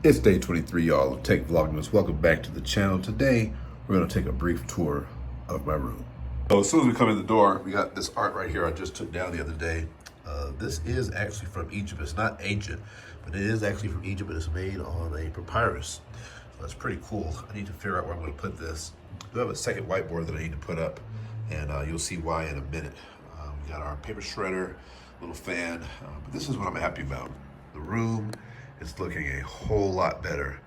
It's day 23, y'all, of Tech Vlogmas. Welcome back to the channel. Today, we're going to take a brief tour of my room. So as soon as we come in the door, we got this art right here I just took down the other day. This is actually from Egypt. It's not ancient, but it is actually from Egypt, but it's made on a papyrus. So that's pretty cool. I need to figure out where I'm going to put this. We have a second whiteboard that I need to put up, and you'll see why in a minute. We got our paper shredder, little fan, but this is what I'm happy about. The room is looking a whole lot better.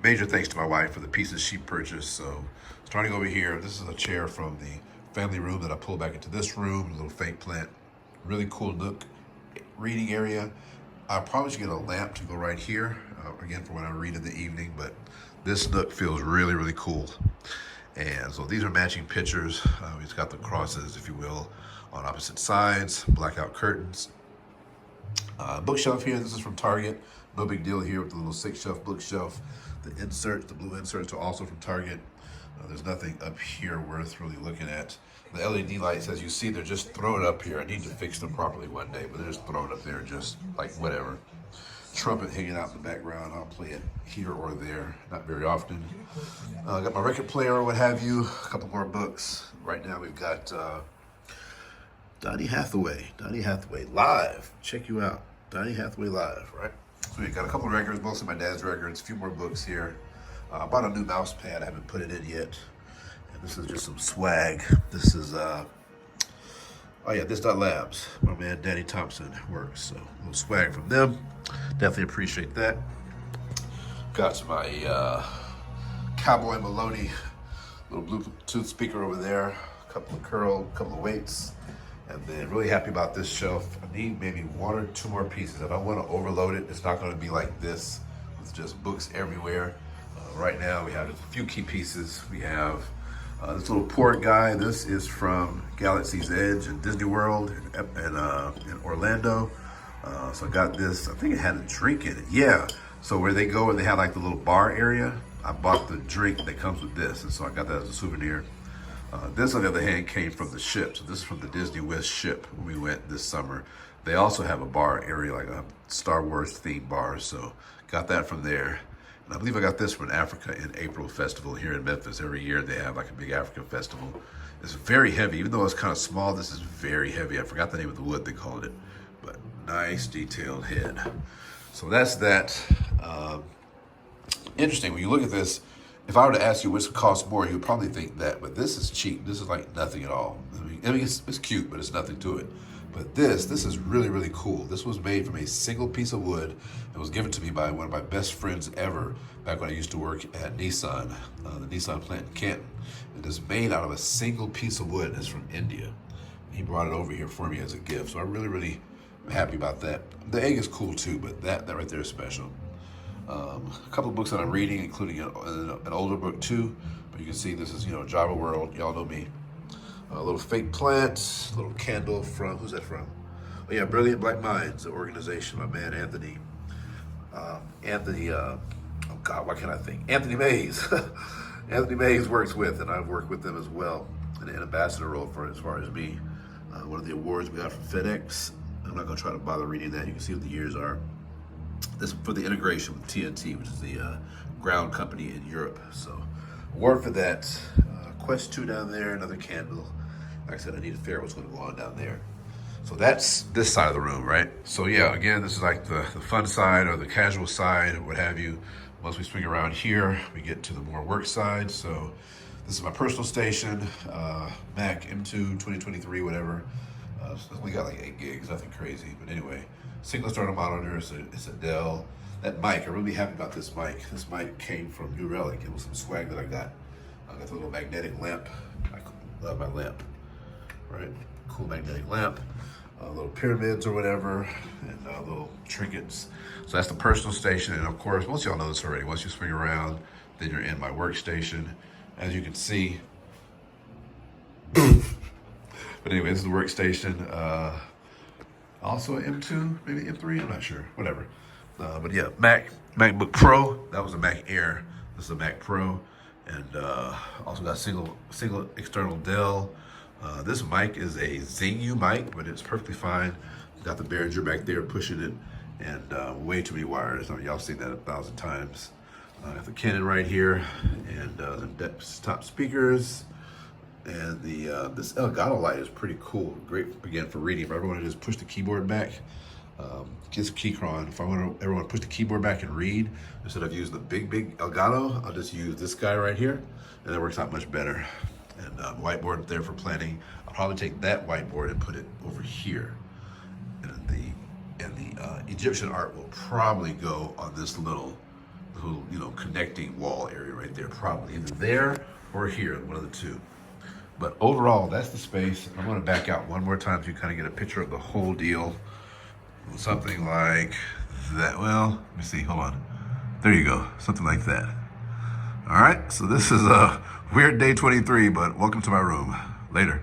Major thanks to my wife for the pieces she purchased. So starting over here, this is a chair from the family room that I pulled back into this room, a little fake plant. Really cool nook, reading area. I probably should get a lamp to go right here, again, for when I read in the evening, but this nook feels really, really cool. And so these are matching pictures. It's got the crosses, if you will, on opposite sides, blackout curtains. Bookshelf here, this is from Target. No big deal here with the little 6-shelf bookshelf. The inserts, the blue inserts are also from Target. There's nothing up here worth really looking at. The LED lights, as you see, they're just thrown up here. I need to fix them properly one day, but they're just thrown up there just like whatever. Trumpet hanging out in the background. I'll play it here or there, not very often. Got my record player or what have you. A couple more books. Right now we've got Donny Hathaway live. Check you out. Donny Hathaway live, right? So we got a couple of records, mostly my dad's records, a few more books here. I bought a new mouse pad, I haven't put it in yet. And this is just some swag. This is, oh yeah, this.labs. My man Danny Thompson works, so a little swag from them. Definitely appreciate that. Got my Cowboy Maloney little Bluetooth speaker over there. A couple of weights. And then really happy about this shelf. I need maybe 1 or 2 more pieces. I don't want to overload it. It's not going to be like this with just books everywhere. Right now we have a few key pieces. We have this little port guy. This is from Galaxy's Edge in Disney World in Orlando. So I got this. I think it had a drink in it. Yeah. So where they go and they have like the little bar area, I bought the drink that comes with this. And so I got that as a souvenir. This, on the other hand, came from the ship. So this is from the Disney West ship when we went this summer. They also have a bar area, like a Star Wars themed bar. So got that from there. And I believe I got this from Africa in April festival here in Memphis. Every year they have like a big African festival. It's very heavy. Even though it's kind of small, this is very heavy. I forgot the name of the wood they called it. But nice detailed head. So that's that. Interesting, when you look at this, if I were to ask you which costs more, you would probably think that, but this is cheap. This is like nothing at all. I mean it's cute, but it's nothing to it. But this is really, really cool. This was made from a single piece of wood. It was given to me by one of my best friends ever back when I used to work at Nissan, the Nissan plant in Canton. It is made out of a single piece of wood. It's from India. He brought it over here for me as a gift. So I really, really am happy about that. The egg is cool too, but that right there is special. A couple of books that I'm reading, including an older book too. But you can see this is, Java World. Y'all know me. A little fake plant, a little candle from, who's that from? Oh yeah, Brilliant Black Minds, the organization, my man Anthony. Oh God, why can't I think? Anthony Mays. Anthony Mays works with, and I've worked with them as well in an ambassador role for as far as me. One of the awards we got from FedEx. I'm not gonna try to bother reading that. You can see what the years are. This is for the integration with TNT, which is the ground company in Europe. So, award for that. Quest 2 down there, another candle. Like I said, I need to figure out what's going to go on down there. So that's this side of the room, right? So yeah, again, this is like the fun side or the casual side or what have you. Once we swing around here, we get to the more work side. So this is my personal station, Mac M2 2023, whatever. We got like 8 gigs, nothing crazy. But anyway, single starter monitor, it's a Dell. That mic, I'm really happy about this mic. This mic came from New Relic. It was some swag that I got. I got the little magnetic lamp. I love my lamp, right? Cool magnetic lamp. Little pyramids or whatever, and little trinkets. So that's the personal station. And of course, most of y'all know this already. Once you swing around, then you're in my workstation. As you can see. But anyway, this is the workstation. Also an M2, maybe M3, I'm not sure, whatever. But yeah, MacBook Pro. That was a Mac Air. This is a Mac Pro. And also got single external Dell. This mic is a Zingu mic, but it's perfectly fine. Got the Behringer back there pushing it. and way too many wires. I mean, y'all seen that 1,000 times. I got the Canon right here, and the desktop speakers, and the this Elgato light is pretty cool. Great again for reading. If I ever want to just push the keyboard back, just keycron. If I ever want to push the keyboard back and read, instead of using the big Elgato, I'll just use this guy right here, and that works out much better. And whiteboard up there for planning. I'll probably take that whiteboard and put it over here. And the Egyptian art will probably go on this little connecting wall area right there. Probably either there or here, one of the two. But overall, that's the space. I'm going to back out one more time so you kind of get a picture of the whole deal. Something like that. Well, let me see. Hold on. There you go. Something like that. All right. So this is a weird day 23, but welcome to my room. Later.